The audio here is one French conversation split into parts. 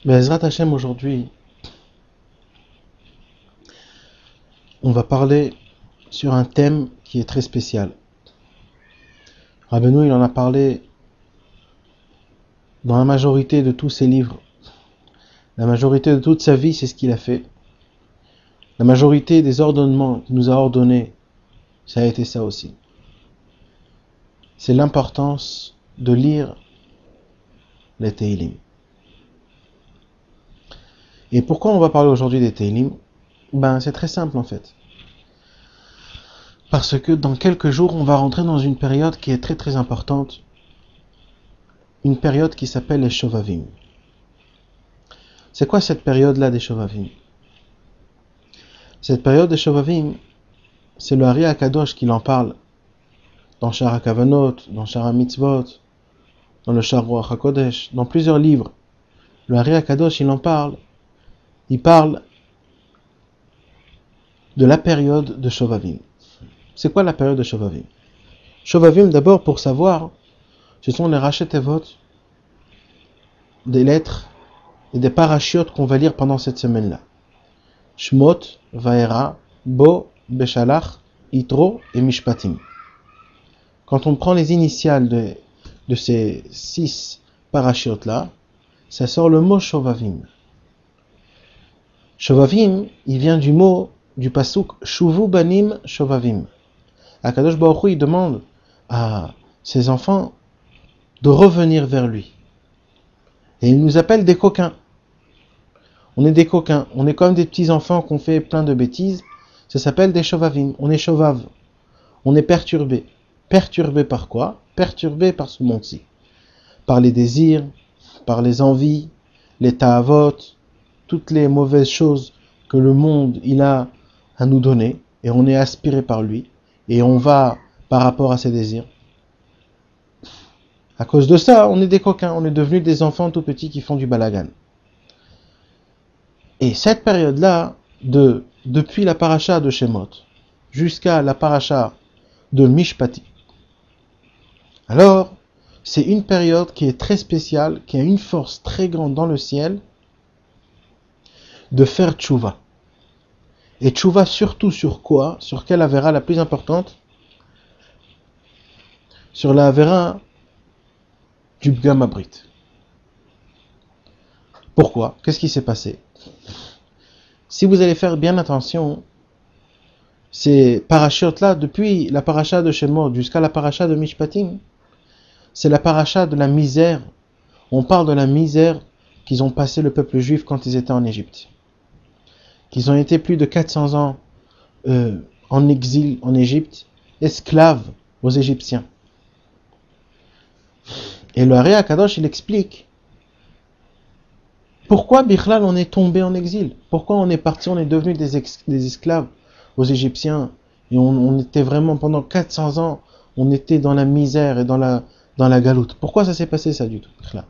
Bezrat Hashem, aujourd'hui, on va parler sur un thème qui est très spécial. Rabbeinu, il en a parlé dans la majorité de tous ses livres. La majorité de toute sa vie, c'est ce qu'il a fait. La majorité des ordonnements qu'il nous a ordonnés, ça a été ça aussi. C'est l'importance de lire les Teilim. Et pourquoi on va parler aujourd'hui des Teilim? C'est très simple en fait. Parce que dans quelques jours, on va rentrer dans une période qui est très très importante. Une période qui s'appelle les Shovavim. C'est quoi cette période-là des Shovavim? Cette période des Shovavim, c'est le Ari HaKadosh qui en parle dans Shar HaKavanot, dans Shar HaMitzvot, dans le Shar Ruach HaKodesh, dans plusieurs livres. Le Ari HaKadosh, il en parle. Il parle de la période de Shovavim. C'est quoi la période de Shovavim? Shovavim, d'abord, pour savoir, ce sont les Rachet Tevot des lettres et des parachutes qu'on va lire pendant cette semaine-là. Shmot, Vaera, Bo, Beshalach, Yitro et Mishpatim. Quand on prend les initiales de ces 6 parachutes-là, ça sort le mot Shovavim. Shovavim, il vient du mot, du pasuk Shuvu Banim Shovavim. Akadosh Baruch Hu, il demande à ses enfants de revenir vers lui. Et il nous appelle des coquins. On est des coquins. On est comme des petits enfants qui ont fait plein de bêtises. Ça s'appelle des Shovavim. On est chovav. On est perturbé. Perturbé par quoi? Perturbé par ce monde-ci. Par les désirs, par les envies, les ta'avot, toutes les mauvaises choses que le monde il a à nous donner, et on est aspiré par lui, et on va par rapport à ses désirs. À cause de ça, on est des coquins, on est devenus des enfants tout petits qui font du balagan. Et cette période-là, depuis la paracha de Shemot jusqu'à la paracha de Mishpati, alors c'est une période qui est très spéciale, qui a une force très grande dans le ciel, de faire tchouva. Et tchouva surtout sur quoi? Sur quelle avéra la plus importante? Sur la avéra du Bgam Abrit. Pourquoi? Qu'est-ce qui s'est passé? Si vous allez faire bien attention, ces parachutes-là, depuis la paracha de Shemot jusqu'à la paracha de Mishpatim, c'est la paracha de la misère. On parle de la misère qu'ils ont passé le peuple juif quand ils étaient en Égypte. Qu'ils ont été plus de 400 ans en exil en Égypte, esclaves aux Égyptiens. Et le Ari HaKadosh, il explique pourquoi Bichlal on est tombé en exil. Pourquoi on est parti, on est devenu des esclaves aux Égyptiens. Et on était vraiment, pendant 400 ans, on était dans la misère et dans la galoute. Pourquoi ça s'est passé ça du tout, Bichlal?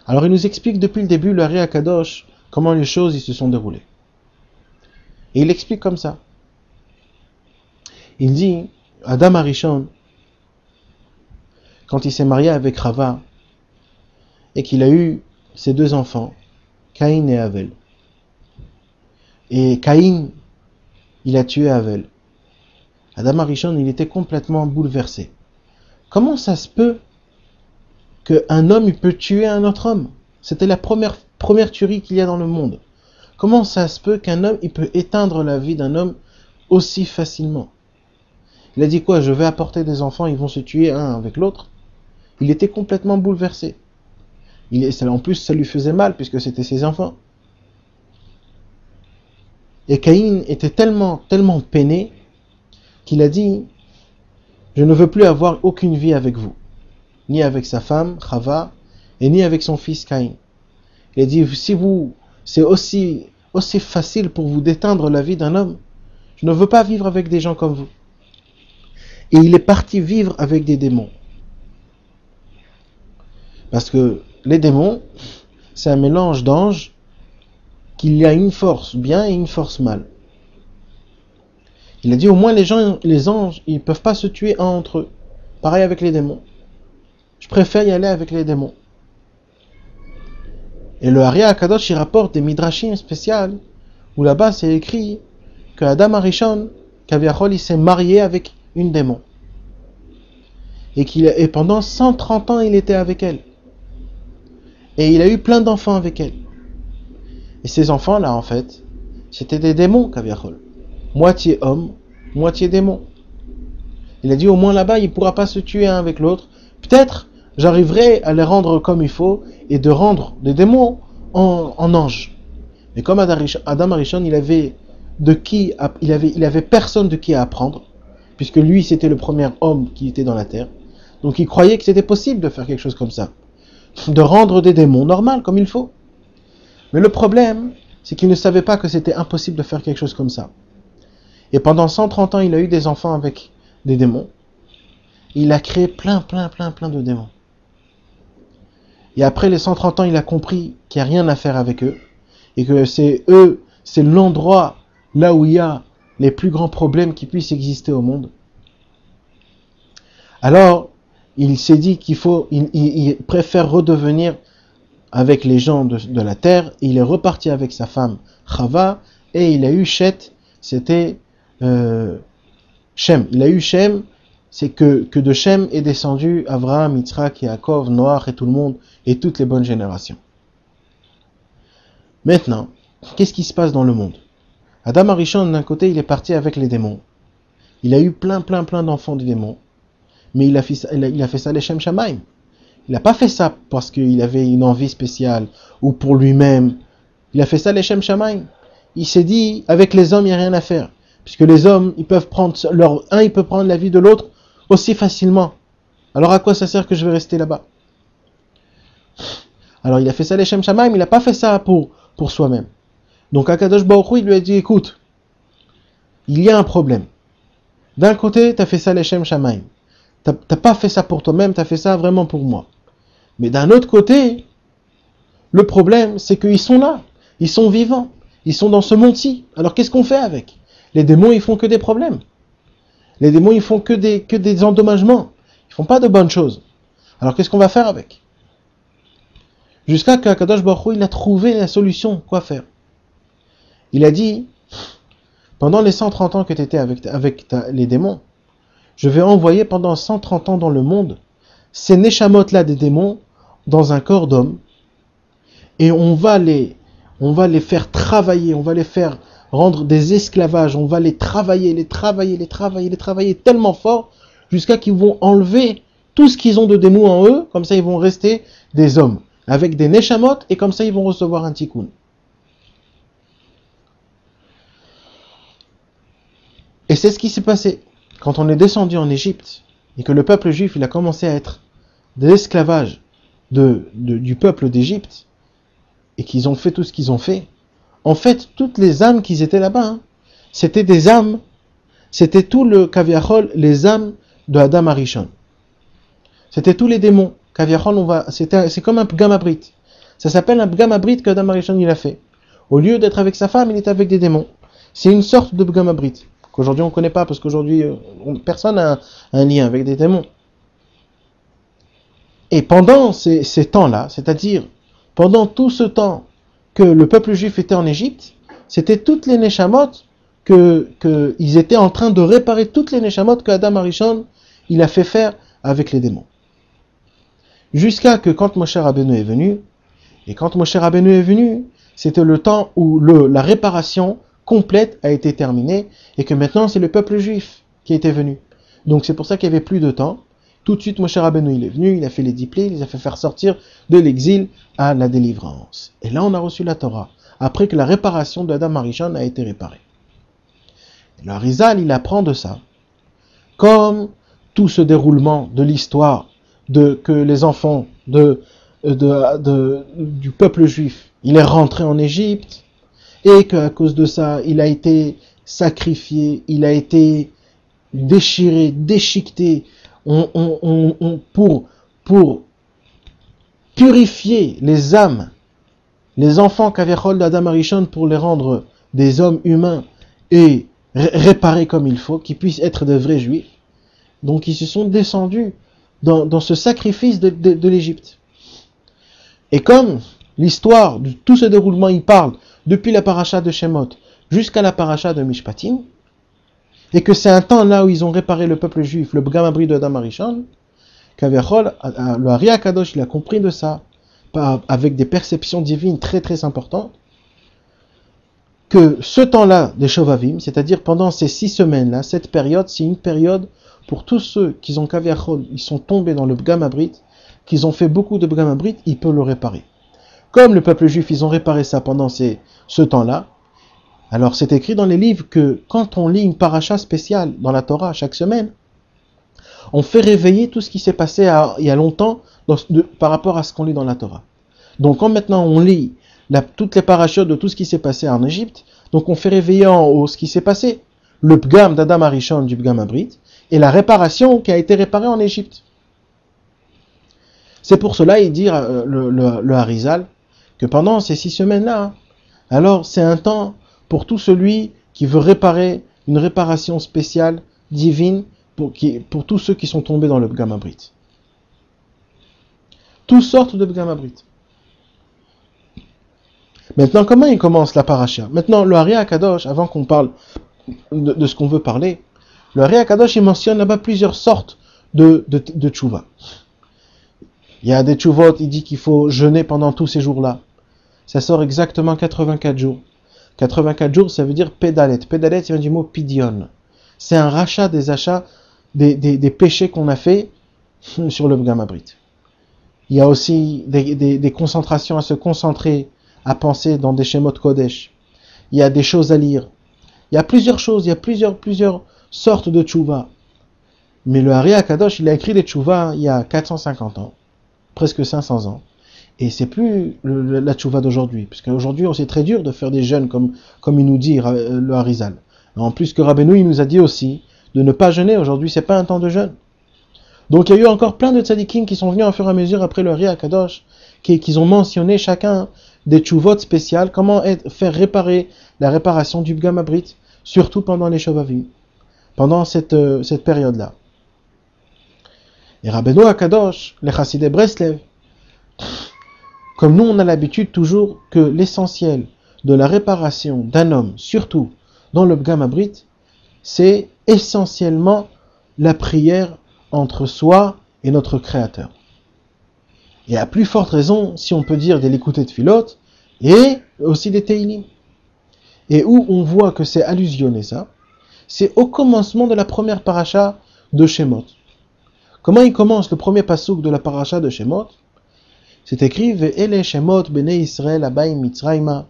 Alors il nous explique depuis le début, le Ari HaKadosh, comment les choses ils se sont déroulées. Et il explique comme ça. Il dit, Adam Arishon, quand il s'est marié avec Rava, et qu'il a eu ses 2 enfants, Caïn et Avel. Et Caïn, il a tué Avel. Adam Arishon, il était complètement bouleversé. Comment ça se peut qu'un homme il peut tuer un autre homme? C'était la première tuerie qu'il y a dans le monde. Comment ça se peut qu'un homme il peut éteindre la vie d'un homme aussi facilement? Il a dit quoi? Je vais apporter des enfants, ils vont se tuer un avec l'autre. Il était complètement bouleversé. En plus, ça lui faisait mal puisque c'était ses enfants. Et Caïn était tellement peiné qu'il a dit, je ne veux plus avoir aucune vie avec vous, ni avec sa femme Chava et ni avec son fils Caïn. Il a dit, si c'est aussi facile pour vous d'éteindre la vie d'un homme, je ne veux pas vivre avec des gens comme vous. Et il est parti vivre avec des démons. Parce que les démons, c'est un mélange d'anges, qu'il y a une force bien et une force mal. Il a dit au moins les anges, ils peuvent pas se tuer un entre eux. Pareil avec les démons. Je préfère y aller avec les démons. Et le Ari HaKadosh, il rapporte des midrashim spéciales, où là-bas c'est écrit que Adam Arishon, Kaviachol, il s'est marié avec une démon. Et pendant 130 ans, il était avec elle. Et il a eu plein d'enfants avec elle. Et ces enfants-là, en fait, c'était des démons, Kaviachol. Moitié homme, moitié démon. Il a dit au moins là-bas, il ne pourra pas se tuer un avec l'autre. Peut-être, j'arriverai à les rendre comme il faut et de rendre des démons en anges. Mais comme Adam Arishon, il avait personne de qui apprendre, puisque lui, c'était le premier homme qui était dans la terre. Donc il croyait que c'était possible de faire quelque chose comme ça. De rendre des démons normal, comme il faut. Mais le problème, c'est qu'il ne savait pas que c'était impossible de faire quelque chose comme ça. Et pendant 130 ans, il a eu des enfants avec des démons. Il a créé plein de démons. Et après les 130 ans, il a compris qu'il n'y a rien à faire avec eux. Et que c'est l'endroit là où il y a les plus grands problèmes qui puissent exister au monde. Alors, il s'est dit il préfère redevenir avec les gens de la terre. Il est reparti avec sa femme Chava et il a eu Shet, c'était Shem. Il a eu Shem, c'est que de Shem est descendu Avraham, Yitzhak, Yaakov, Noach et tout le monde et toutes les bonnes générations. Maintenant, qu'est-ce qui se passe dans le monde? Adam Arishon, d'un côté, il est parti avec les démons. Il a eu plein d'enfants de démons. Mais il a fait ça les Shem Shamaim. Il n'a pas fait ça parce qu'il avait une envie spéciale ou pour lui-même. Il a fait ça les Shem Shamaim. Il s'est dit, avec les hommes, il n'y a rien à faire. Puisque les hommes, ils peuvent prendre il peut prendre la vie de l'autre aussi facilement. Alors à quoi ça sert que je vais rester là-bas? Alors il a fait ça les Shem Shamaim, il n'a pas fait ça pour soi-même. Donc Akadosh Baruch Hu, il lui a dit, écoute, il y a un problème. D'un côté, tu as fait ça les Shem Shamaim. T'as pas fait ça pour toi-même, tu as fait ça vraiment pour moi. Mais d'un autre côté, le problème, c'est qu'ils sont là. Ils sont vivants. Ils sont dans ce monde-ci. Alors qu'est-ce qu'on fait avec? Les démons, ils font que des problèmes. Les démons, ils font que des endommagements. Ils font pas de bonnes choses. Alors qu'est-ce qu'on va faire avec? Jusqu'à qu'Akadosh Baruch Hu, il a trouvé la solution. Quoi faire? Il a dit, pendant les 130 ans que tu étais avec les démons, je vais envoyer pendant 130 ans dans le monde ces neshamot-là des démons dans un corps d'homme et on va les faire travailler, on va les faire rendre des esclavages, on va les travailler tellement fort jusqu'à qu'ils vont enlever tout ce qu'ils ont de démons en eux, comme ça ils vont rester des hommes avec des neshamot et comme ça ils vont recevoir un tikkun. Et c'est ce qui s'est passé. Quand on est descendu en Égypte, et que le peuple juif il a commencé à être de l'esclavage du peuple d'Égypte, et qu'ils ont fait tout ce qu'ils ont fait, en fait, toutes les âmes qui étaient là-bas, c'était des âmes, c'était tout le Kaviachol, les âmes de Adam Arishon. C'était tous les démons. Kaviachol, c'est comme un Pgam Abrit. Ça s'appelle un Pgam Abrit qu'Adam Arishon il a fait. Au lieu d'être avec sa femme, il est avec des démons. C'est une sorte de Pgam Abrit qu'aujourd'hui on ne connaît pas, parce qu'aujourd'hui personne n'a un lien avec des démons. Et pendant ces temps-là, c'est-à-dire pendant tout ce temps que le peuple juif était en Égypte, c'était toutes les neshamot ils étaient en train de réparer toutes les neshamot que Adam Arishon il a fait faire avec les démons. Jusqu'à que quand Moshe Rabbeinu est venu, et quand Moshe Rabbeinu est venu, c'était le temps où la réparation complète a été terminée, et que maintenant c'est le peuple juif qui était venu. Donc c'est pour ça qu'il n'y avait plus de temps. Tout de suite Moshe Rabbeinu il est venu, il a fait les 10 plaies, il les a fait faire sortir de l'exil à la délivrance. Et là on a reçu la Torah, après que la réparation d'Adam Arishon a été réparée. Et le Arizal il apprend de ça, comme tout ce déroulement de l'histoire, que les enfants du peuple juif, il est rentré en Égypte, et qu'à cause de ça, il a été sacrifié, il a été déchiré, déchiqueté, pour purifier les âmes, les enfants Kaviachol d'Adam Arishon, pour les rendre des hommes humains et réparés comme il faut, qu'ils puissent être de vrais juifs. Donc ils se sont descendus dans ce sacrifice de l'Égypte. Et comme l'histoire de tout ce déroulement, il parle depuis la paracha de Shemot jusqu'à la paracha de Mishpatim, et que c'est un temps là où ils ont réparé le peuple juif, le Bgam Abrit de Adam Arishon, qu'Aviachol, le Ari Akadosh, il a compris de ça, avec des perceptions divines très très importantes, que ce temps-là des Shovavim, c'est-à-dire pendant ces 6 semaines-là, cette période, c'est une période pour tous ceux qui ont Kaviachol, ils sont tombés dans le Bgam Abrit, qu'ils ont fait beaucoup de Bgam Abrit, ils peuvent le réparer. Comme le peuple juif, ils ont réparé ça pendant ce temps-là, alors c'est écrit dans les livres que quand on lit une paracha spéciale dans la Torah chaque semaine, on fait réveiller tout ce qui s'est passé il y a longtemps par rapport à ce qu'on lit dans la Torah. Donc quand maintenant on lit toutes les parachutes de tout ce qui s'est passé en Égypte, donc on fait réveiller en haut ce qui s'est passé, le Pgam d'Adam Arishon du Pgam Abrit, et la réparation qui a été réparée en Égypte. C'est pour cela, il dit le Harizal, que pendant ces 6 semaines-là, alors c'est un temps pour tout celui qui veut réparer une réparation spéciale, divine, pour tous ceux qui sont tombés dans le Pgam Abrit. Toutes sortes de Pgam Abrit. Maintenant, comment il commence la paracha? Maintenant, le Ari Akadosh, avant qu'on parle de ce qu'on veut parler, le Ari Akadosh, il mentionne là-bas plusieurs sortes de tchouva. Il y a des tchouvot, il dit qu'il faut jeûner pendant tous ces jours-là. Ça sort exactement 84 jours. 84 jours, ça veut dire pédalet. Pédalet, ça vient du mot pidion. C'est un rachat des achats, des péchés qu'on a fait sur le Pgam Abrit. Il y a aussi des concentrations à se concentrer, à penser dans des Shemot Kodesh. Il y a des choses à lire. Il y a plusieurs choses, il y a plusieurs sortes de tchouva. Mais le Ari Akadosh, il a écrit les tchouva il y a 450 ans, presque 500 ans. Et c'est plus la tchouva d'aujourd'hui, parce qu'aujourd'hui, c'est très dur de faire des jeûnes, comme il nous dit le Harizal. En plus que Rabbeinu, il nous a dit aussi de ne pas jeûner. Aujourd'hui, c'est pas un temps de jeûne. Donc il y a eu encore plein de tzadikim qui sont venus au fur et à mesure après le Ari Akadosh, qui ont mentionné chacun des tchouvot spéciales, comment faire réparer la réparation du Pgam Abrit, surtout pendant les Shovavim, pendant cette période-là. Et Rabbeinu Akadosh, les Chassidei Breslev, comme nous on a l'habitude toujours que l'essentiel de la réparation d'un homme, surtout dans le Pgam Abrit, c'est essentiellement la prière entre soi et notre Créateur. Et à plus forte raison, si on peut dire des Likutei Tfilot, et aussi des Teilim. Et où on voit que c'est allusionné ça, c'est au commencement de la première paracha de Shemot. Comment il commence le premier pasouk de la paracha de Shemot? C'est écrit Ve'ele Shemot bnei Israël abayim Mitzrayma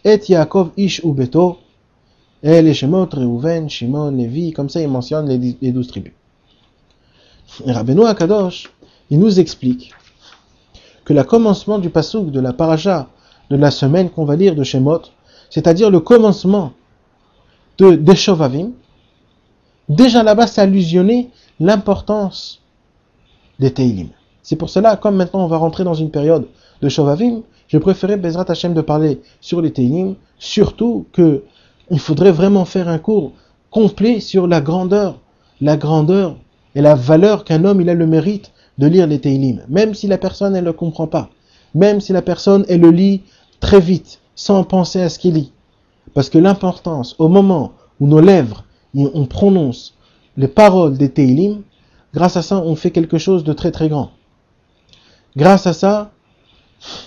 et Yaakov ish ubeto Ele Shemot Reuven Shimon Levi. Comme ça il mentionne les 12 tribus. Et Rabbeinu Akadosh, il nous explique que le commencement du pasouk de la paracha de la semaine qu'on va lire de Shemot, c'est-à-dire le commencement des Shovavim, déjà là-bas c'est allusionné l'importance des Teilim. C'est pour cela, comme maintenant on va rentrer dans une période de Shovavim, je préférais Bezrat Hashem de parler sur les Teilim, surtout que il faudrait vraiment faire un cours complet sur la grandeur et la valeur qu'un homme il a le mérite de lire les Teilim, même si la personne elle ne le comprend pas, même si la personne elle le lit très vite, sans penser à ce qu'il lit. Parce que l'importance, au moment où nos lèvres, on prononce les paroles des Teilim, grâce à ça, on fait quelque chose de très très grand. Grâce à ça,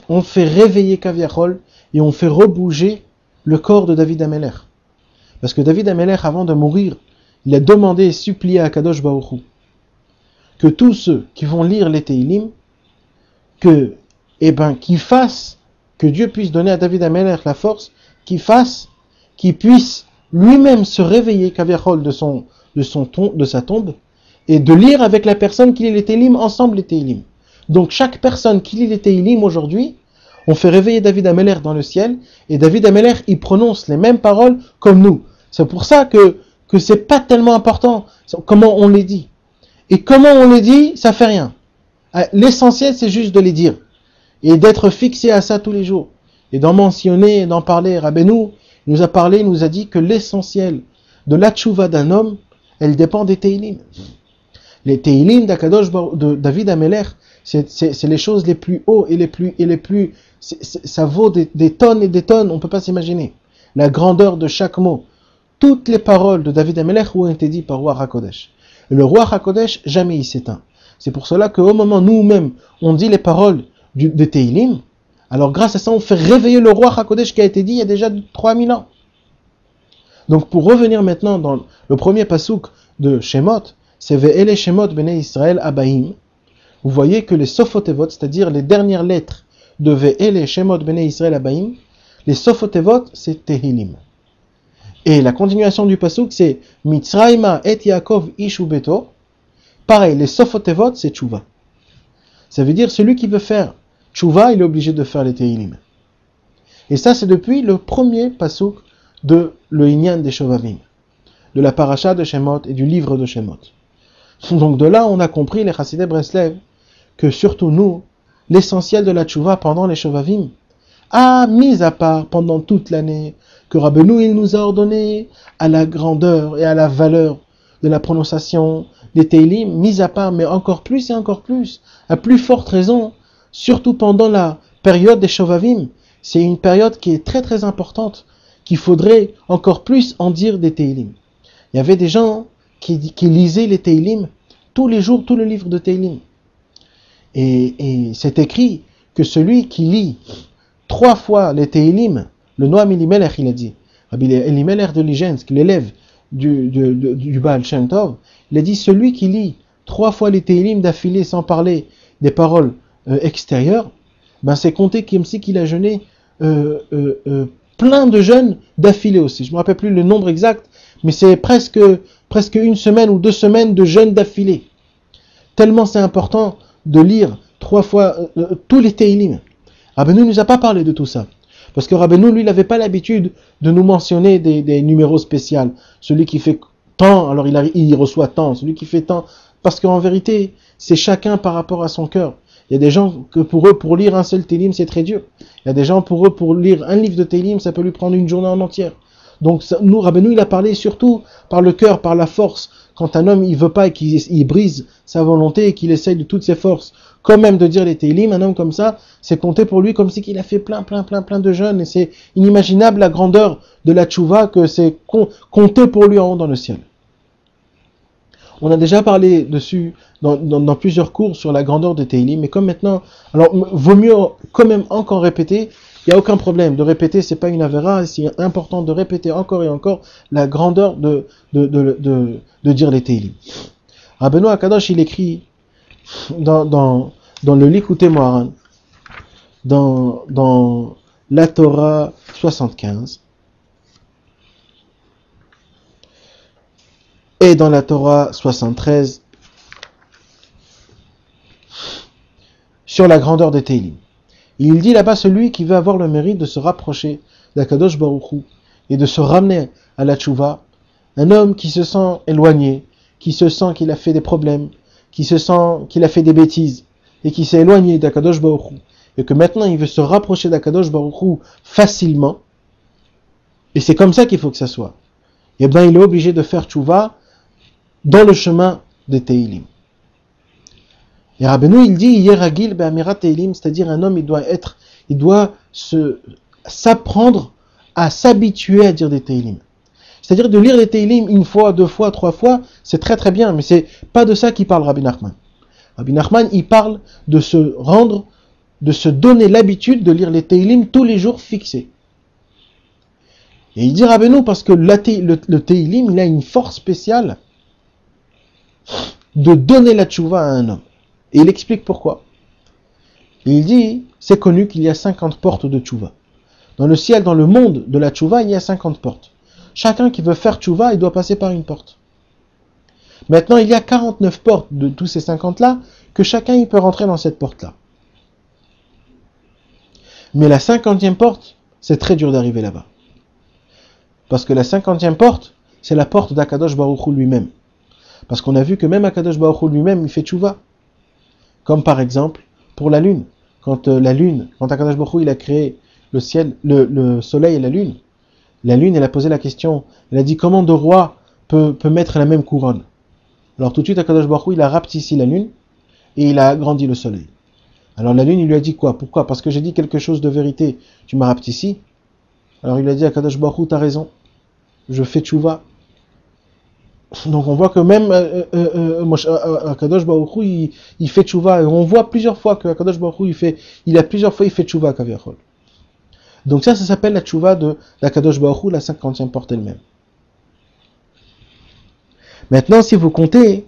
on fait réveiller Kaviachol et on fait rebouger le corps de David Amelech. Parce que David Amelech, avant de mourir, il a demandé et supplié à Kadosh Baruch Hu que tous ceux qui vont lire les Teilim, qu'ils fassent, que Dieu puisse donner à David Amelech la force, qu'il puisse lui-même se réveiller Kaviachol de sa tombe et de lire avec la personne qui lit les Teilim, ensemble les Teilim. Donc chaque personne qui lit les Teilim aujourd'hui, on fait réveiller David Amelech dans le ciel, et David Amelech, il prononce les mêmes paroles comme nous. C'est pour ça que c'est pas tellement important comment on les dit. Et comment on les dit, ça fait rien. L'essentiel, c'est juste de les dire. Et d'être fixé à ça tous les jours. Et d'en mentionner, et d'en parler. Rabbeinu nous a parlé, nous a dit que l'essentiel de la tchouva d'un homme, elle dépend des Teilim. Les Teilim de David Amelech, c'est les choses les plus hauts et les plus ça vaut des tonnes et des tonnes, on ne peut pas s'imaginer. La grandeur de chaque mot. Toutes les paroles de David Amelech ont été dites par roi HaKodesh. Et le roi HaKodesh, jamais il s'éteint. C'est pour cela qu'au moment nous-mêmes, on dit les paroles de Teilim, alors grâce à ça, on fait réveiller le roi HaKodesh qui a été dit il y a déjà 3000 ans. Donc pour revenir maintenant dans le premier pasouk de Shemot, c'est Ve'ele Shemot Bnei Israël Abaim. Vous voyez que les Sofotevot, c'est-à-dire les dernières lettres de Ve'ele Shemot Bnei Israël Abaim, les Sofotevot, c'est Tehilim. Et la continuation du pasouk, c'est Mitzrayma et Yaakov Ishu Beto. Pareil, les Sofotevot, c'est Tchouva. Ça veut dire celui qui veut faire Tchouva, il est obligé de faire les Tehilim. Et ça, c'est depuis le premier pasouk de le Inyan des Shovavim, de la paracha de Shemot et du livre de Shemot. Donc de là, on a compris, les Chassidei Breslev, que surtout nous, l'essentiel de la Tchouva pendant les Shovavim, mis à part pendant toute l'année, que Rabbeinu il nous a ordonné à la grandeur et à la valeur de la prononciation des Teilim, mis à part, mais encore plus et encore plus, à plus forte raison, surtout pendant la période des Shovavim, c'est une période qui est très très importante, qu'il faudrait encore plus en dire des Teilim. Il y avait des gens qui lisaient les Teilim tous les jours, tout le livre de Teilim. Et c'est écrit que celui qui lit 3 fois les Teilim, le Noam Elimelech, il a dit, Rabbi Elimelech de Ligensk, l'élève du Baal Shem Tov, il a dit, celui qui lit 3 fois les Teilim d'affilée sans parler des paroles extérieures, ben c'est compté comme si qu'il a jeûné plein de jeûnes d'affilée aussi. Je ne me rappelle plus le nombre exact, mais c'est presque 1 semaine ou 2 semaines de jeûne d'affilée. Tellement c'est important de lire 3 fois tous les Teilim. Rabbeinu ne nous a pas parlé de tout ça. Parce que Rabbeinu, lui, il n'avait pas l'habitude de nous mentionner des numéros spéciaux. Celui qui fait tant, alors il reçoit tant. Celui qui fait tant. Parce qu'en vérité, c'est chacun par rapport à son cœur. Il y a des gens que pour eux, pour lire un seul Télim, c'est très dur. Il y a des gens pour eux, pour lire un livre de Télim, ça peut lui prendre une journée en entière. Donc nous, Rabbeinu, il a parlé surtout par le cœur, par la force. Quand un homme, il veut pas et qu'il brise sa volonté et qu'il essaye de toutes ses forces, quand même de dire les Télim, un homme comme ça, c'est compté pour lui comme si qu'il a fait plein de jeûnes. Et c'est inimaginable la grandeur de la tchouva que c'est compté pour lui en haut dans le ciel. On a déjà parlé dessus dans plusieurs cours sur la grandeur des Télim, mais comme maintenant, alors vaut mieux quand même encore répéter. Il n'y a aucun problème de répéter, c'est pas une avéra, c'est important de répéter encore et encore la grandeur de dire les Télim. Rabbeinu HaKadosh, il écrit dans le Likutei Moharan, dans la Torah 75, et dans la Torah 73, sur la grandeur des Télim. Il dit là-bas, celui qui veut avoir le mérite de se rapprocher d'Akadosh Baruch Hu et de se ramener à la tchouva, un homme qui se sent éloigné, qui se sent qu'il a fait des problèmes, qui se sent qu'il a fait des bêtises, et qui s'est éloigné d'Akadosh Baruch Hu, et que maintenant il veut se rapprocher d'Akadosh Baruch Hu facilement, et c'est comme ça qu'il faut que ça soit, et bien il est obligé de faire tchouva dans le chemin des Teilim. Et Rabbeinu, il dit, Yeragil be'amirat Teilim, c'est-à-dire un homme, il doit s'apprendre à s'habituer à dire des Teilim. C'est-à-dire de lire les Teilim 1 fois, 2 fois, 3 fois, c'est très très bien, mais c'est pas de ça qu'il parle Rabbi Nachman. Rabbi Nachman, il parle de se donner l'habitude de lire les Teilim tous les jours fixés. Et il dit Rabbeinu, parce que le Teilim, il a une force spéciale de donner la tchouva à un homme. Et il explique pourquoi. Il dit, c'est connu qu'il y a 50 portes de tchouva. Dans le ciel, dans le monde de la tchouva, il y a 50 portes. Chacun qui veut faire tchouva, il doit passer par une porte. Maintenant, il y a 49 portes de tous ces 50-là, que chacun il peut rentrer dans cette porte-là. Mais la 50e porte, c'est très dur d'arriver là-bas. Parce que la 50e porte, c'est la porte d'Akadosh Baruch Hu lui-même. Parce qu'on a vu que même Akadosh Baruch Hu lui-même, il fait tchouva. Comme par exemple, pour la lune. Quand Akadosh Baruch Hu, il a créé le ciel, le soleil et la lune, elle a posé la question, elle a dit, comment 2 rois peut mettre la même couronne. Alors tout de suite, Akadosh Baruch Hu, il a rapetissé la lune et il a agrandi le soleil. Alors la lune, il lui a dit quoi? Pourquoi? Parce que j'ai dit quelque chose de vérité, tu m'as rapetissé. Alors il a dit à Akadosh Baruch Hu, t'as raison, je fais tchouva. Donc on voit que même Akadosh Baruch Hu, il fait tchouva. Et on voit plusieurs fois que Akadosh Baruch Hu, il a plusieurs fois il fait tchouva Kaviachol. Donc ça s'appelle la tchouva d'Akadosh Baruch Hu, la 50e porte elle-même. Maintenant, si vous comptez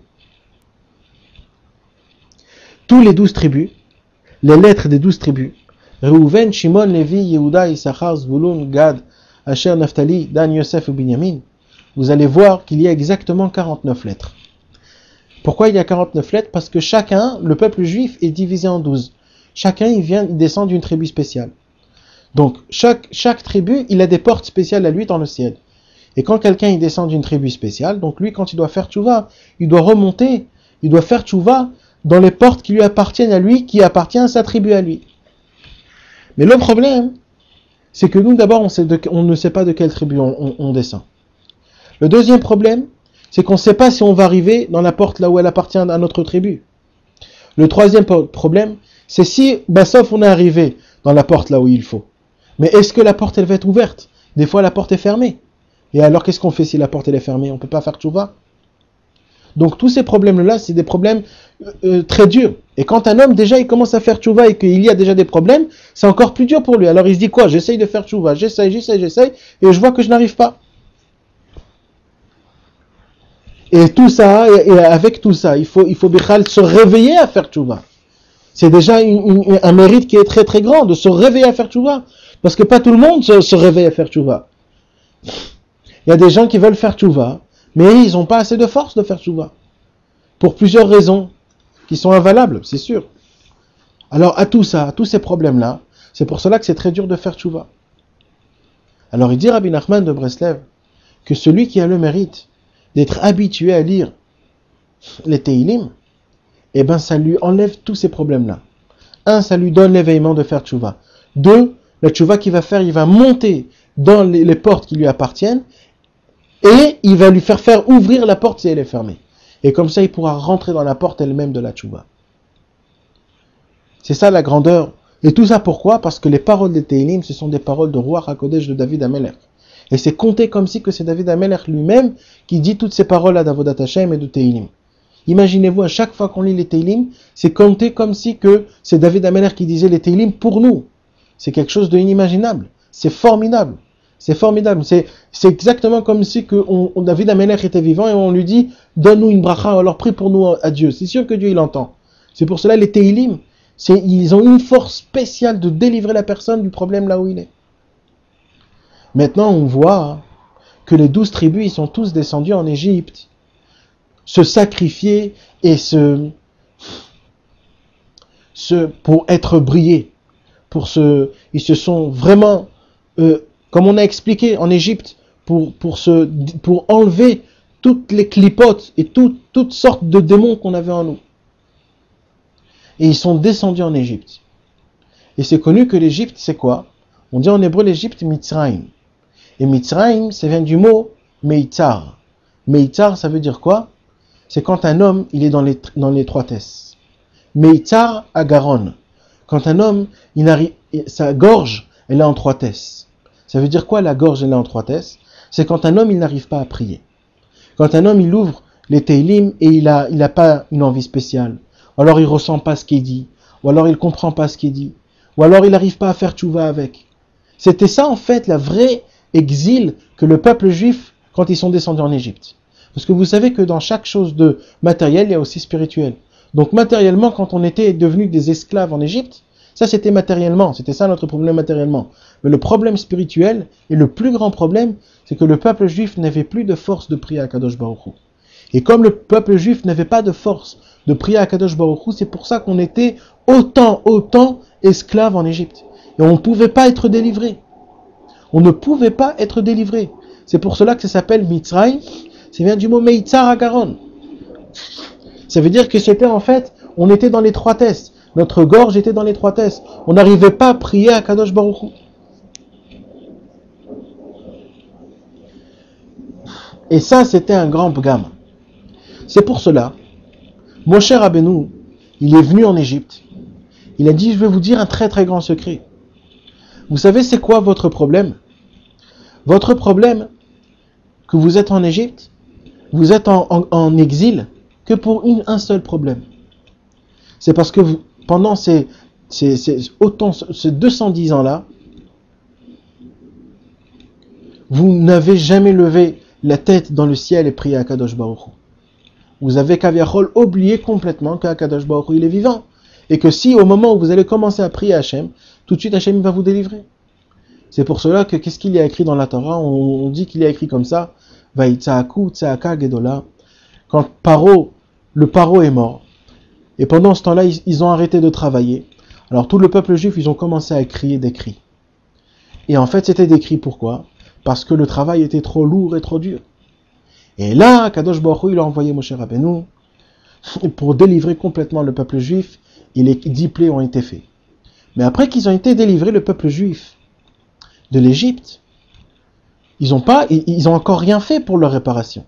tous les 12 tribus, les lettres des 12 tribus, Reuven, Shimon, Lévi, Yehuda, Issachar, Zvulun, Gad, Asher, Naphtali, Dan, Yosef et Binyamin, vous allez voir qu'il y a exactement 49 lettres. Pourquoi il y a 49 lettres? Parce que chacun, le peuple juif, est divisé en 12. Chacun, il descend d'une tribu spéciale. Donc, chaque tribu, il a des portes spéciales à lui dans le ciel. Et quand quelqu'un il descend d'une tribu spéciale, donc lui, quand il doit faire tchouva, il doit remonter, il doit faire tchouva dans les portes qui lui appartiennent à lui, qui appartiennent à sa tribu à lui. Mais le problème, c'est que nous, d'abord, on ne sait pas de quelle tribu on descend. Le deuxième problème, c'est qu'on ne sait pas si on va arriver dans la porte là où elle appartient à notre tribu. Le troisième problème, c'est si, sauf on est arrivé dans la porte là où il faut. Mais est-ce que la porte, elle va être ouverte? Des fois, la porte est fermée. Et alors, qu'est-ce qu'on fait si la porte elle est fermée? On ne peut pas faire tchouva. Donc, tous ces problèmes-là, c'est des problèmes très durs. Et quand un homme, déjà, il commence à faire tchouva et qu'il y a déjà des problèmes, c'est encore plus dur pour lui. Alors, il se dit quoi? J'essaye de faire tchouva, j'essaye, et je vois que je n'arrive pas. Et tout ça, et avec tout ça, il faut Bichal se réveiller à faire tchouva. C'est déjà un mérite qui est très très grand, de se réveiller à faire tchouva. Parce que pas tout le monde se réveille à faire tchouva. Il y a des gens qui veulent faire tchouva, mais ils n'ont pas assez de force de faire tchouva. Pour plusieurs raisons, qui sont invalables, c'est sûr. Alors à tout ça, à tous ces problèmes-là, c'est pour cela que c'est très dur de faire tchouva. Alors il dit Rabbi Nachman de Breslev, que celui qui a le mérite d'être habitué à lire les Teilim, eh ben ça lui enlève tous ces problèmes-là. Un, ça lui donne l'éveillement de faire tchouva. Deux, la tchouva qu'il va faire, il va monter dans les portes qui lui appartiennent, et il va lui faire ouvrir la porte si elle est fermée. Et comme ça, il pourra rentrer dans la porte elle-même de la tchouva. C'est ça la grandeur. Et tout ça pourquoi? Parce que les paroles des Teilim, ce sont des paroles de Ruach HaKodesh de David HaMelech. Et c'est compté comme si que c'est David HaMelech lui-même qui dit toutes ces paroles-là d'Avodat Hashem et de Teilim. Imaginez-vous, à chaque fois qu'on lit les Teilim, c'est compté comme si que c'est David HaMelech qui disait les Teilim pour nous. C'est quelque chose d'inimaginable. C'est formidable. C'est formidable. C'est exactement comme si que David HaMelech était vivant et on lui dit donne-nous une bracha, alors prie pour nous à Dieu. C'est sûr que Dieu il entend. C'est pour cela les Teilim, ils ont une force spéciale de délivrer la personne du problème là où il est. Maintenant, on voit que les 12 tribus, ils sont tous descendus en Égypte, se sacrifier et pour être brillés. Ils se sont vraiment, comme on a expliqué en Égypte, pour enlever toutes les clipotes et toutes sortes de démons qu'on avait en nous. Et ils sont descendus en Égypte. Et c'est connu que l'Égypte, c'est quoi? On dit en hébreu l'Égypte Mitzrayim. Et Mitzrayim, ça vient du mot Meitzar. Meitzar, ça veut dire quoi? C'est quand un homme, il est dans l'étroitesse. Meitzar Agaron. Quand un homme, sa gorge, elle est en étroitesse. Ça veut dire quoi la gorge, elle est en étroitesse? C'est quand un homme, il n'arrive pas à prier. Quand un homme, il ouvre les Teilim et il a pas une envie spéciale. Ou alors il ressent pas ce qu'il dit. Ou alors il comprend pas ce qu'il dit. Ou alors il n'arrive pas à faire tchouva avec. C'était ça en fait la vraie exil que le peuple juif quand ils sont descendus en Égypte. Parce que vous savez que dans chaque chose de matériel, il y a aussi spirituel. Donc matériellement, quand on était devenus des esclaves en Égypte, ça c'était matériellement, c'était ça notre problème matériellement. Mais le problème spirituel, et le plus grand problème, c'est que le peuple juif n'avait plus de force de prier à Kadosh Baruch Hu. Et comme le peuple juif n'avait pas de force de prier à Kadosh Baruch Hu, c'est pour ça qu'on était autant esclaves en Égypte. Et on ne pouvait pas être délivrés. On ne pouvait pas être délivré. C'est pour cela que ça s'appelle Mitzrayim. Ça vient du mot Meitzar Agaron. Ça veut dire que c'était en fait, on était dans l'étroitesse. Notre gorge était dans l'étroitesse. On n'arrivait pas à prier à Kadosh Baruch Hu. Et ça, c'était un grand pgam. C'est pour cela, Moshe Rabbeinu, il est venu en Égypte. Il a dit, je vais vous dire un très très grand secret. Vous savez, c'est quoi votre problème? Votre problème, que vous êtes en Égypte, vous êtes en exil, que pour un seul problème. C'est parce que pendant ces 210 ans-là, vous n'avez jamais levé la tête dans le ciel et prié à Kadosh Baruch Hu. Vous avez Kaviachol oublié complètement qu'Akadosh Baruch Hu il est vivant. Et que si au moment où vous allez commencer à prier à Hachem, tout de suite Hachem va vous délivrer. C'est pour cela que qu'est-ce qu'il y a écrit dans la Torah? On dit qu'il y a écrit comme ça, Vaïtsaaku Tsaaka Gedola, quand le paro est mort. Et pendant ce temps-là, ils ont arrêté de travailler. Alors tout le peuple juif, ils ont commencé à crier des cris. Et en fait, c'était des cris pourquoi? Parce que le travail était trop lourd et trop dur. Et là, Kadosh Baruch Hu, il a envoyé Moshe Rabbeinu pour délivrer complètement le peuple juif, et les 10 plaies ont été faits. Mais après qu'ils ont été délivrés, le peuple juif, de l'Égypte, ils ont encore rien fait pour leur réparation.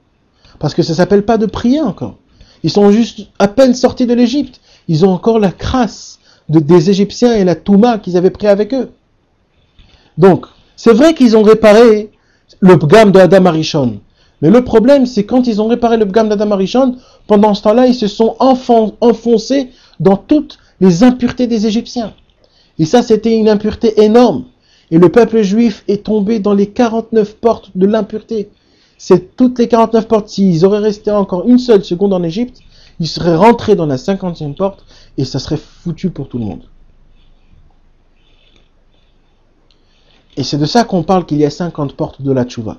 Parce que ça s'appelle pas de prier encore. Ils sont juste à peine sortis de l'Égypte. Ils ont encore la crasse des Égyptiens et la touma qu'ils avaient pris avec eux. Donc, c'est vrai qu'ils ont réparé le pgam de Adam Arishon. Mais le problème, c'est quand ils ont réparé le pgam d'Adam Arishon, pendant ce temps-là, ils se sont enfoncés dans toutes les impuretés des Égyptiens. Et ça, c'était une impureté énorme. Et le peuple juif est tombé dans les 49 portes de l'impureté. C'est toutes les 49 portes. S'ils auraient resté encore une seule seconde en Égypte, ils seraient rentrés dans la 50e porte et ça serait foutu pour tout le monde. Et c'est de ça qu'on parle qu'il y a 50 portes de la tchouva.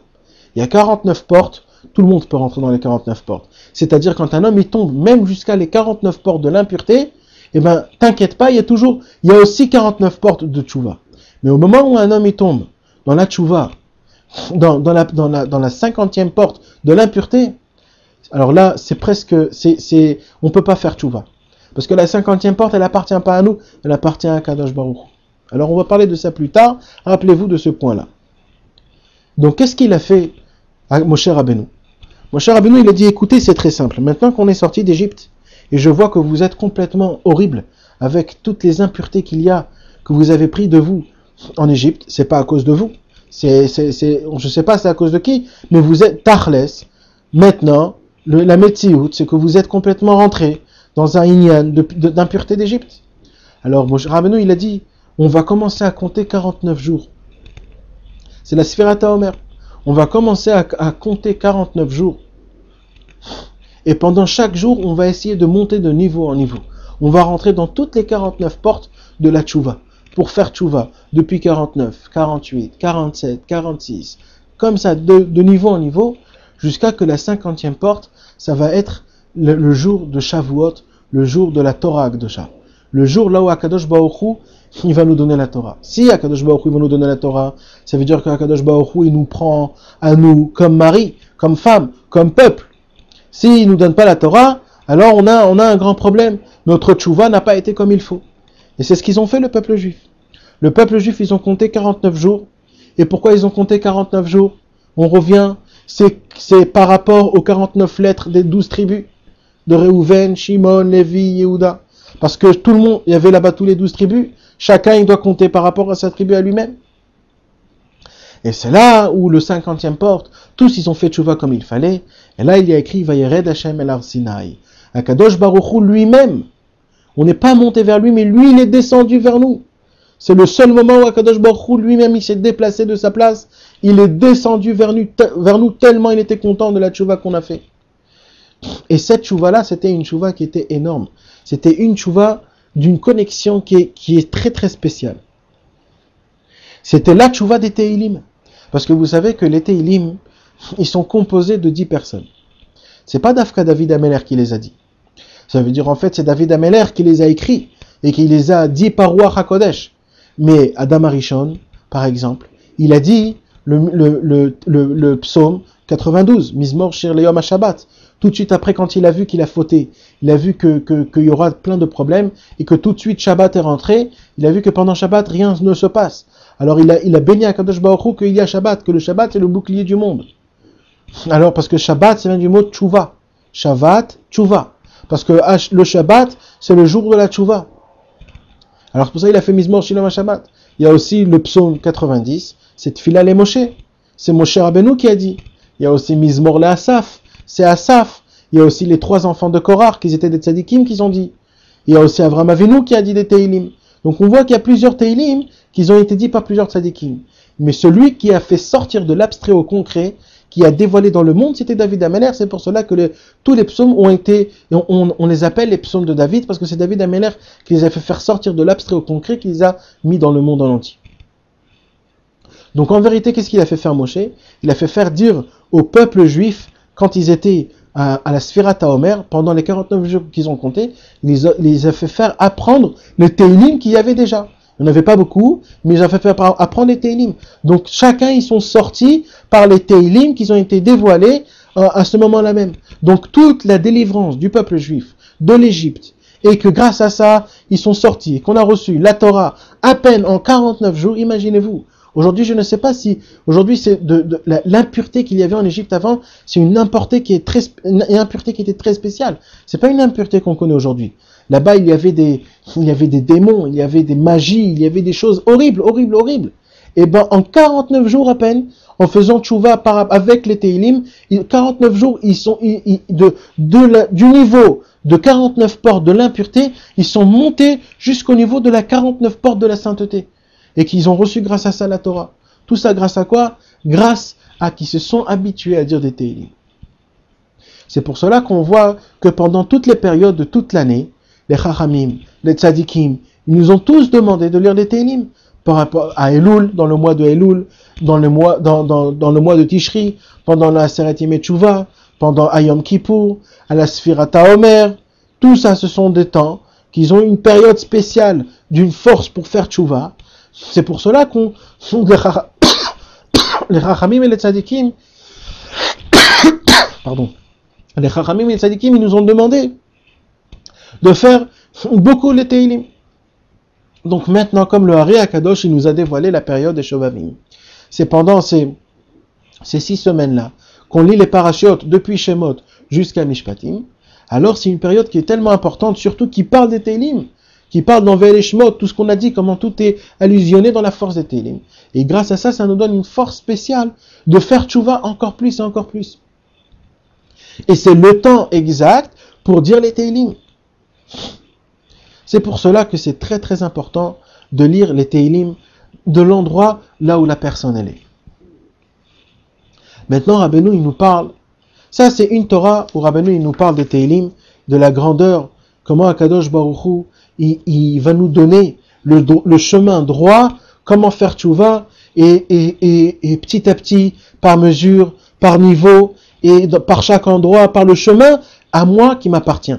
Il y a 49 portes, tout le monde peut rentrer dans les 49 portes. C'est-à-dire quand un homme il tombe même jusqu'à les 49 portes de l'impureté, eh ben t'inquiète pas, il y a aussi 49 portes de tchouva. Mais au moment où un homme il tombe dans la tchouva, dans la 50e porte de l'impureté, alors là c'est presque, on peut pas faire tchouva. Parce que la 50e porte elle appartient pas à nous, elle appartient à Kadosh Baruch Hu. Alors on va parler de ça plus tard, rappelez-vous de ce point-là. Donc qu'est-ce qu'il a fait à Moshe Rabbeinu? Moshe Rabbeinu il a dit écoutez c'est très simple, maintenant qu'on est sorti d'Égypte, et je vois que vous êtes complètement horrible avec toutes les impuretés qu'il y a, que vous avez pris de vous en Égypte, c'est pas à cause de vous, je sais pas c'est à cause de qui, mais vous êtes Tachles, maintenant, la Metsiout, c'est que vous êtes complètement rentré dans un inyan d'impureté d'Égypte. Alors Moshe Rabbeinu il a dit, on va commencer à compter 49 jours. C'est la Sfirata Omer. On va commencer à compter 49 jours. Et pendant chaque jour, on va essayer de monter de niveau en niveau. On va rentrer dans toutes les 49 portes de la tchouva. Pour faire tchouva, depuis 49, 48, 47, 46, comme ça, de niveau en niveau, jusqu'à que la 50e porte, ça va être le jour de Shavuot, le jour de la Torah Akdosha. Le jour là où Akadosh Baruch Hu, il va nous donner la Torah. Si Akadosh Baruch Hu va nous donner la Torah, ça veut dire qu'Akadosh Baruch Hu, il nous prend à nous comme mari, comme femme, comme peuple. S'il nous donne pas la Torah, alors on a un grand problème. Notre tchouva n'a pas été comme il faut. Et c'est ce qu'ils ont fait, le peuple juif. Le peuple juif, ils ont compté 49 jours. Et pourquoi ils ont compté 49 jours? On revient, c'est par rapport aux 49 lettres des 12 tribus de Réhouven, Shimon, Lévi, Yehuda. Parce que tout le monde, il y avait là-bas tous les 12 tribus. Chacun, il doit compter par rapport à sa tribu à lui-même. Et c'est là où le 50e porte, tous ils ont fait tchouva comme il fallait. Et là, il y a écrit Vayered Hashem el Har Sinai. Akadosh Baruch Hu lui-même. On n'est pas monté vers lui, mais lui, il est descendu vers nous. C'est le seul moment où Akadosh Baruch Hu lui-même, il s'est déplacé de sa place. Il est descendu vers nous tellement il était content de la tchouva qu'on a fait. Et cette tchouva-là, c'était une tchouva qui était énorme. C'était une tchouva d'une connexion qui est très très spéciale. C'était la tchouva des Teilim. Parce que vous savez que les Teilim, ils sont composés de 10 personnes. C'est pas Dafka David Ameller qui les a dit. Ça veut dire en fait c'est David Ameller qui les a écrits et qui les a dit par Ruach HaKodesh. Mais Adam Arishon, par exemple, il a dit le psaume 92, Mizmor Shir Leyom HaShabbat. Tout de suite après, quand il a vu qu'il a fauté, il a vu qu'il y aura plein de problèmes et que tout de suite Shabbat est rentré, il a vu que pendant Shabbat, rien ne se passe. Alors il a béni à Kadosh Baruch Hu qu'il y a Shabbat, que le Shabbat est le bouclier du monde. Alors, parce que Shabbat, ça vient du mot tchouva. Shabbat, tchouva. Parce que le Shabbat, c'est le jour de la tchouva. Alors, c'est pour ça qu'il a fait Mizmor Shalom Shabbat. Il y a aussi le psaume 90, c'est Tfila les Moshe. C'est Moshe Rabbeinu qui a dit. Il y a aussi Mizmor le Asaf, c'est Asaf. Il y a aussi les 3 enfants de Korah, qui étaient des tzadikim, qui ont dit. Il y a aussi Avraham Avinu qui a dit des Teilim. Donc on voit qu'il y a plusieurs Teilim qui ont été dits par plusieurs tzadikim. Mais celui qui a fait sortir de l'abstrait au concret, qui a dévoilé dans le monde, c'était David Ameler. C'est pour cela que tous les psaumes ont été, on les appelle les psaumes de David, parce que c'est David Ameler qui les a fait faire sortir de l'abstrait au concret, qui les a mis dans le monde en entier. Donc en vérité, qu'est-ce qu'il a fait faire Moshe? Il a fait faire dire au peuple juif, quand ils étaient à la Sfirat HaOmer, pendant les 49 jours qu'ils ont compté, il les a fait faire apprendre le Teilim qu'il y avait déjà. Il n'y en avait pas beaucoup, mais ils ont fait faire apprendre les Teilim. Donc chacun, ils sont sortis par les Teilim qui ont été dévoilés à ce moment-là même. Donc toute la délivrance du peuple juif de l'Égypte, et que grâce à ça, ils sont sortis, et qu'on a reçu la Torah à peine en 49 jours, imaginez-vous. Aujourd'hui, je ne sais pas si, aujourd'hui, c'est l'impureté qu'il y avait en Égypte avant, c'est une impureté qui était très spéciale. C'est pas une impureté qu'on connaît aujourd'hui. Là-bas, il y avait des démons, il y avait des magies, il y avait des choses horribles. Et ben, en 49 jours à peine, en faisant tchouva avec les Teilim, 49 jours, ils sont, du niveau de 49 portes de l'impureté, ils sont montés jusqu'au niveau de la 49 portes de la sainteté. Et qu'ils ont reçu grâce à ça la Torah. Tout ça grâce à quoi? Grâce à qui se sont habitués à dire des Teilim. C'est pour cela qu'on voit que pendant toutes les périodes de toute l'année, les Chachamim, les Tzadikim, ils nous ont tous demandé de lire les Teilim. Par rapport à Elul, dans le mois de Elul, dans le mois de Tishri, pendant la Aseret Yemei Teshuvah, pendant Ayom Kippour, à la Sfirat HaOmer. Tout ça, ce sont des temps qu'ils ont une période spéciale d'une force pour faire Teshuvah. C'est pour cela qu'on les Chachamim et les Tzadikim les Chachamim et les Tzadikim, ils nous ont demandé de faire beaucoup les Teilim. Donc maintenant, comme le Hari Akadosh, il nous a dévoilé la période des Shovavim. C'est pendant ces 6 semaines-là qu'on lit les parachiotes depuis Shemot jusqu'à Mishpatim. Alors c'est une période qui est tellement importante, surtout qui parle des Teilim, qui parle dans Ve'el Shemot, tout ce qu'on a dit, comment tout est allusionné dans la force des Teilim. Et grâce à ça, ça nous donne une force spéciale de faire tchouva encore plus et encore plus. Et c'est le temps exact pour dire les Teilim. C'est pour cela que c'est très très important de lire les Teilim de l'endroit là où la personne elle est. Maintenant, Rabbeinu, il nous parle, ça c'est une Torah où Rabbeinu, il nous parle des Teilim, de la grandeur, comment Akadosh Baruch Hu, il va nous donner le chemin droit, comment faire tchouva, et petit à petit, par mesure, par niveau, et par chaque endroit, par le chemin à moi qui m'appartient.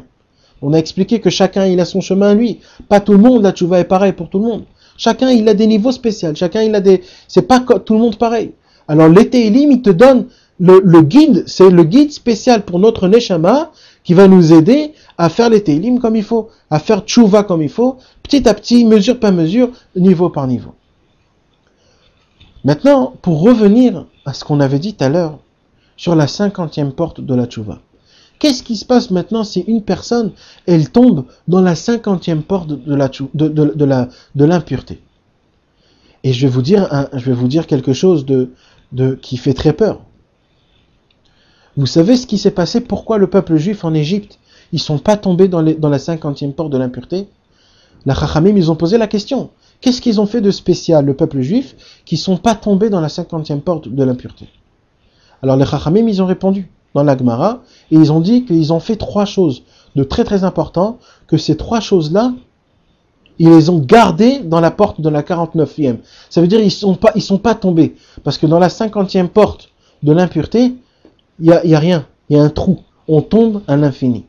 On a expliqué que chacun il a son chemin à lui. Pas tout le monde, la tchouva est pareil pour tout le monde. Chacun il a des niveaux spéciaux. Chacun il a des. C'est pas tout le monde pareil. Alors les Teilim, il te donne le guide, c'est le guide spécial pour notre Neshama qui va nous aider à faire les Teilim comme il faut, à faire tchouva comme il faut, petit à petit, mesure par mesure, niveau par niveau. Maintenant, pour revenir à ce qu'on avait dit tout à l'heure sur la 50e porte de la tchouva. Qu'est-ce qui se passe maintenant si une personne, elle tombe dans la 50e porte de l'impureté? Et je vais vous dire quelque chose qui fait très peur. Vous savez ce qui s'est passé? Pourquoi le peuple juif en Égypte, ils sont pas tombés dans la 50e porte de l'impureté? La Chachamim, ils ont posé la question. Qu'est-ce qu'ils ont fait de spécial, le peuple juif, qui sont pas tombés dans la 50e porte de l'impureté? Alors les Chachamim, ils ont répondu dans la Gemara, et ils ont dit qu'ils ont fait 3 choses de très très importantes, que ces 3 choses-là, ils les ont gardées dans la porte de la 49e. Ça veut dire ils sont pas tombés, parce que dans la 50e porte de l'impureté, il y a rien, il y a un trou, on tombe à l'infini.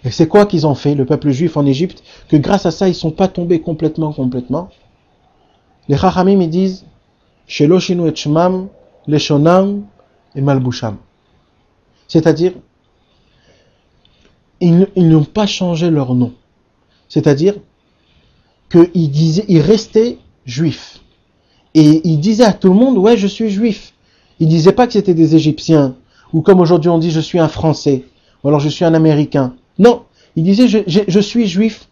Et c'est quoi qu'ils ont fait, le peuple juif en Égypte, que grâce à ça, ils sont pas tombés complètement. Les Chachamim, ils disent, Shelo shinu et shmam, leshonam, et malboucham. C'est-à-dire, ils n'ont pas changé leur nom. C'est-à-dire qu'ils restaient juifs. Et ils disaient à tout le monde, ouais, je suis juif. Il disait pas que c'était des Égyptiens, ou comme aujourd'hui on dit je suis un Français, ou alors je suis un Américain. Non, il disait je suis juif.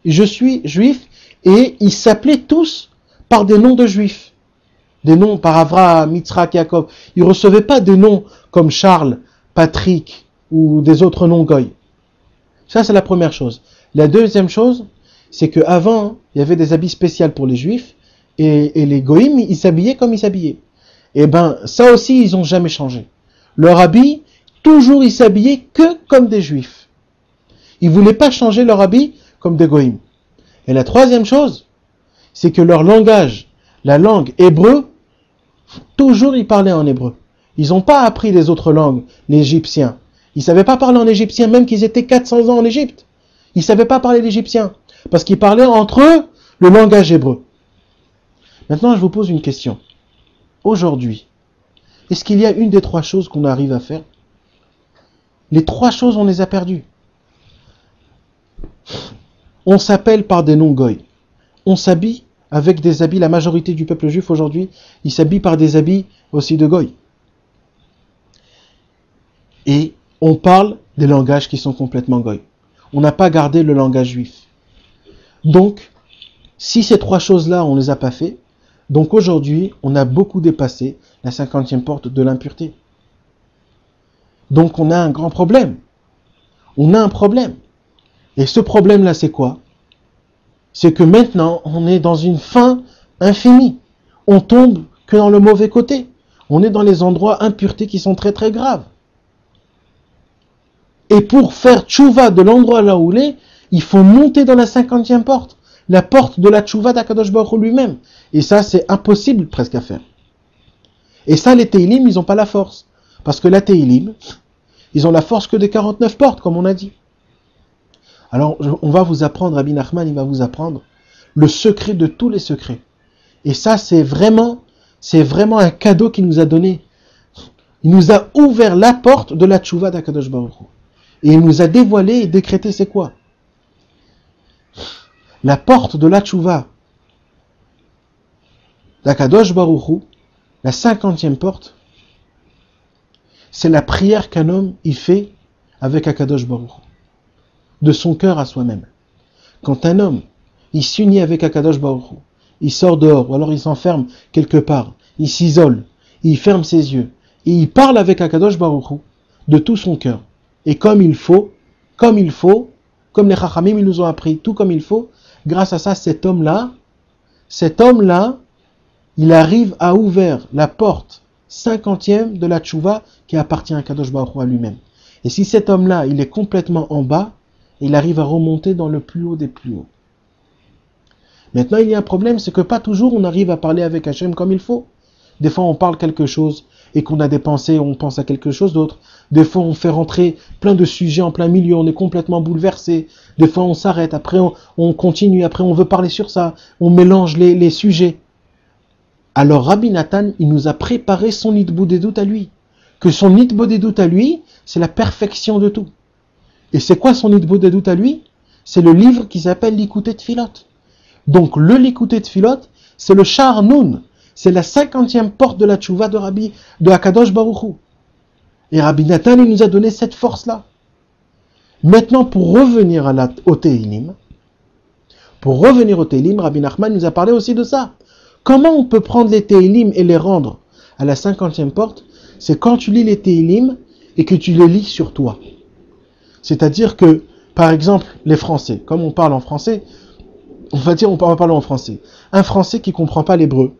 Je suis juif, et ils s'appelaient tous par des noms de juifs. Des noms par Avraham, Yitzhak, Yaakov. Ils ne recevaient pas des noms comme Charles, Patrick, ou des autres noms goy. Ça, c'est la première chose. La deuxième chose, c'est qu'avant, il y avait des habits spéciaux pour les juifs, et les goïms, ils s'habillaient comme ils s'habillaient. Et ben, ça aussi, ils n'ont jamais changé. Leur habit, toujours, ils s'habillaient que comme des juifs. Ils ne voulaient pas changer leur habit comme des goïms. Et la troisième chose, c'est que leur langage, la langue hébreu, toujours ils parlaient en hébreu. Ils n'ont pas appris les autres langues, les Égyptiens. Ils ne savaient pas parler en égyptien, même qu'ils étaient 400 ans en Égypte. Ils ne savaient pas parler l'égyptien, parce qu'ils parlaient entre eux le langage hébreu. Maintenant, je vous pose une question. Aujourd'hui, est-ce qu'il y a une des trois choses qu'on arrive à faire? Les trois choses, on les a perdues. On s'appelle par des noms goy. On s'habille avec des habits, la majorité du peuple juif aujourd'hui, il s'habille par des habits aussi de goy. Et on parle des langages qui sont complètement goy. On n'a pas gardé le langage juif. Donc, si ces trois choses-là, on ne les a pas fait, donc aujourd'hui, on a beaucoup dépassé la 50e porte de l'impureté. Donc on a un grand problème. On a un problème. Et ce problème-là, c'est quoi? C'est que maintenant, on est dans une fin infinie. On tombe que dans le mauvais côté. On est dans les endroits impuretés qui sont très très graves. Et pour faire tchouva de l'endroit là où il est, il faut monter dans la 50e porte. La porte de la tchouva d'Akadosh Baruch Hu lui-même. Et ça, c'est impossible presque à faire. Et ça, les Teilim, ils n'ont pas la force. Parce que la Teilim, ils ont la force que des 49 portes, comme on a dit. Alors, on va vous apprendre, Rabbi Nachman, il va vous apprendre le secret de tous les secrets. Et ça, c'est vraiment un cadeau qu'il nous a donné. Il nous a ouvert la porte de la tchouva d'Akadosh Baruch Hu. Et il nous a dévoilé et décrété c'est quoi? La porte de la tchouva d'Akadosh Baruch Hu, la 50e porte, c'est la prière qu'un homme il fait avec Akadosh Baruch Hu, de son cœur à soi-même. Quand un homme il s'unit avec Akadosh Baruch Hu, il sort dehors, ou alors il s'enferme quelque part, il s'isole, il ferme ses yeux, et il parle avec Akadosh Baruch Hu de tout son cœur. Et comme il faut, comme les Chachamim ils nous ont appris, tout comme il faut, grâce à ça, cet homme-là, il arrive à ouvrir la porte 50e de la tchouva qui appartient à Akadosh Baruch Hu à lui-même. Et si cet homme-là, il est complètement en bas, il arrive à remonter dans le plus haut des plus hauts. Maintenant, il y a un problème, c'est que pas toujours on arrive à parler avec Hachem comme il faut. Des fois, on parle quelque chose et qu'on a des pensées, on pense à quelque chose d'autre. Des fois, on fait rentrer plein de sujets en plein milieu, on est complètement bouleversé. Des fois, on s'arrête, après on continue, après on veut parler sur ça, on mélange les sujets. Alors, Rabbi Nathan, il nous a préparé son Hitbodedut à lui. Que son Hitbodedut à lui, c'est la perfection de tout. Et c'est quoi son Hitbodedut à lui? C'est le livre qui s'appelle l'Ikouté Tfilot. Donc, le l'Ikouté Tfilot, c'est le Sha'ar Nun. C'est la 50e porte de la tchouva de Akadosh Baruch Hu. Et Rabbi Nathan, il nous a donné cette force-là. Maintenant, pour revenir au Teilim, Rabbi Nachman nous a parlé aussi de ça. Comment on peut prendre les Teilim et les rendre à la 50e porte? C'est quand tu lis les Teilim et que tu les lis sur toi. C'est-à-dire que, par exemple, les Français, comme on parle en français, on va parler en français. Un Français qui ne comprend pas l'hébreu,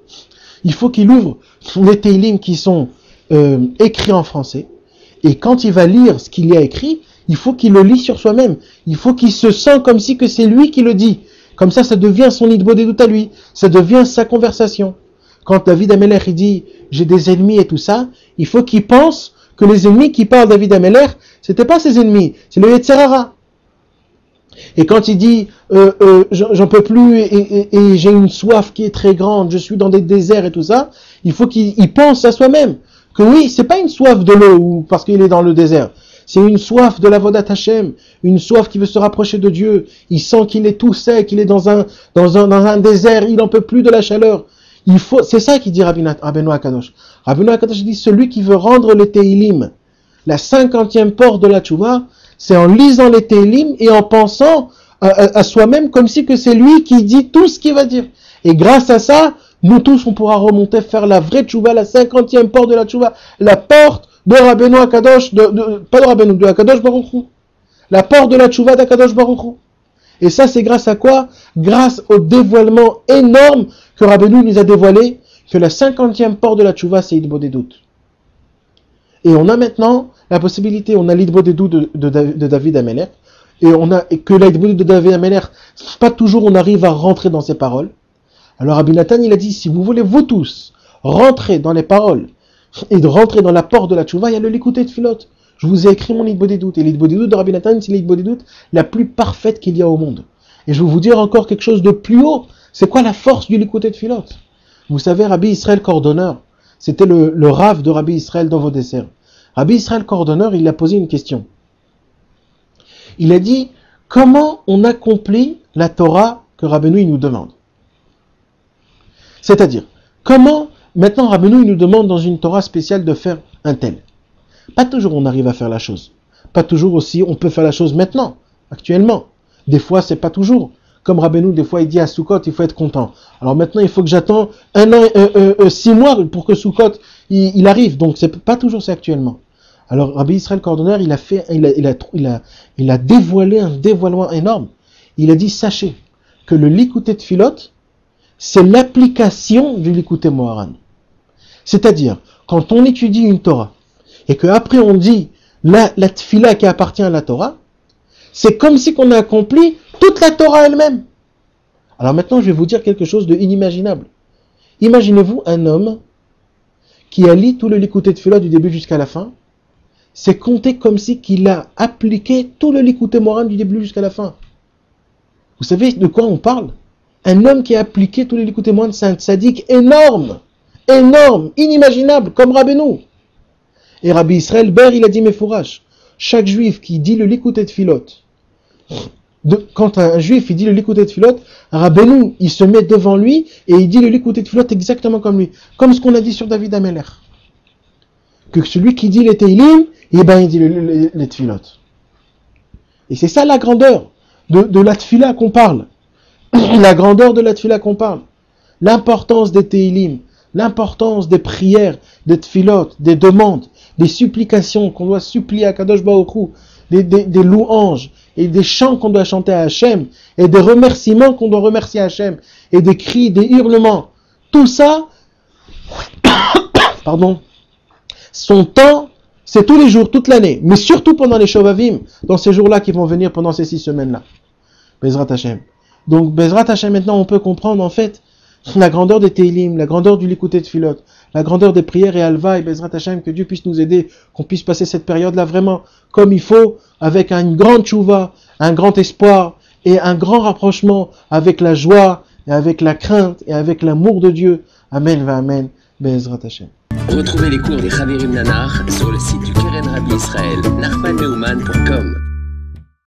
il faut qu'il ouvre les Teilim qui sont écrits en français, et quand il va lire ce qu'il y a écrit, il faut qu'il le lit sur soi-même. Il faut qu'il se sente comme si que c'est lui qui le dit. Comme ça devient son Hitbodedut à lui. Ça devient sa conversation. Quand David Amelech il dit « j'ai des ennemis » et tout ça, il faut qu'il pense que les ennemis qui parlent David Amelech, c'était pas ses ennemis, c'est le Yetzer Hara. Et quand il dit j'en peux plus et j'ai une soif qui est très grande, je suis dans des déserts et tout ça, il faut qu'il pense à soi-même que oui, c'est pas une soif de l'eau ou parce qu'il est dans le désert. C'est une soif de la Vodat Hashem, une soif qui veut se rapprocher de Dieu. Il sent qu'il est tout sec, il est dans un désert, il n'en peut plus de la chaleur. C'est ça qui dit Rabbeinu Akadosh. Rabbeinu Akadosh dit, celui qui veut rendre les Teilim, la 50e porte de la Tchouva, c'est en lisant les Teilim et en pensant à soi-même comme si que c'est lui qui dit tout ce qu'il va dire. Et grâce à ça, nous tous, on pourra remonter, faire la vraie Tchouva, la 50e porte de la Tchouva, la porte de Rabbeinu Akadosh, pas de Rabbeinu, de Akadosh Baruch Hu. La porte de la Tchouva d'Akadosh Baruch Hu. Et ça, c'est grâce à quoi? Grâce au dévoilement énorme que Rabbeinu nous a dévoilé, que la 50e porte de la Tchouva, c'est Idbo des doutes. Et on a maintenant la possibilité, on a l'Idbo des doutes de David Amelech, et que l'Idbo de David Amelech, pas toujours on arrive à rentrer dans ses paroles. Alors Rabbi Nathan, il a dit, si vous voulez, vous tous, rentrer dans les paroles, et de rentrer dans la porte de la Tchouva, il y a le Likuté de Philot. Je vous ai écrit mon Idbo des doutes. Et l'Idbo des doutes de Rabbi Nathan, c'est l'Idbo des doutes la plus parfaite qu'il y a au monde. Et je vais vous dire encore quelque chose de plus haut. C'est quoi la force du Likuté de Philot? Vous savez, Rabbi Israël Cordonneur, c'était le Rav de Rabbi Israël dans vos desserts. Rabbi Israël Cordonneur, il a posé une question. Il a dit, comment on accomplit la Torah que Rabbeinu il nous demande? C'est-à-dire, comment, maintenant Rabbeinu il nous demande dans une Torah spéciale de faire un tel. Pas toujours on arrive à faire la chose. Pas toujours aussi on peut faire la chose maintenant, actuellement. Des fois c'est pas toujours. Comme Rabbeinu, des fois il dit à Sukkot, il faut être content. Alors maintenant il faut que j'attends 6 mois pour que Sukkot il arrive. Donc c'est pas toujours c'est actuellement. Alors Rabbi Israël Cordonneur il a dévoilé un dévoilement énorme. Il a dit, sachez que le Likuté de Philot, c'est l'application du Likuté Moharan. C'est-à-dire, quand on étudie une Torah, et qu'après on dit la tfila qui appartient à la Torah, c'est comme si qu'on a accompli toute la Torah elle-même. Alors maintenant, je vais vous dire quelque chose d'inimaginable. Imaginez-vous un homme qui a lu tout le Likuté de Philot du début jusqu'à la fin, c'est compté comme si qu'il a appliqué tout le Likuté Moharan du début jusqu'à la fin. Vous savez de quoi on parle? Un homme qui a appliqué tout le Likuté Moharan, c'est un tzaddik énorme, inimaginable, comme Rabbeinu. Et Rabbi Israël Ber, il a dit Mefourash, chaque juif qui dit le Likuté de Philot, quand un juif il dit le Likuté de Philot, Rabbeinu, il se met devant lui et il dit le Likuté de Philot exactement comme lui, comme ce qu'on a dit sur David Amelech. Que celui qui dit les Teilim, eh ben il dit les Tfilot. Et c'est ça la grandeur de la Tfila qu'on parle. La grandeur de la Tfila qu'on parle. L'importance des Teilim, l'importance des prières, des Tfilot, des demandes, des supplications qu'on doit supplier à Kadosh Baruch Hu, des louanges et des chants qu'on doit chanter à Hachem, et des remerciements qu'on doit remercier à Hachem, et des cris, des hurlements. Tout ça, son temps, c'est tous les jours, toute l'année, mais surtout pendant les Shovavim, dans ces jours-là qui vont venir pendant ces 6 semaines-là. Bezrat Hachem. Donc, Bezrat Hachem, maintenant, on peut comprendre, en fait, la grandeur des Teilim, la grandeur du Likuté de Philot, la grandeur des prières et Alva et Bezrat Hachem, que Dieu puisse nous aider, qu'on puisse passer cette période-là vraiment comme il faut, avec une grande tchouva, un grand espoir et un grand rapprochement avec la joie et avec la crainte et avec l'amour de Dieu. Amen va Amen. Bezrat Hachem. Retrouvez les cours des Chavirim Nanar sur le site du Keren Rabbi Israël, nachmanneumann.com.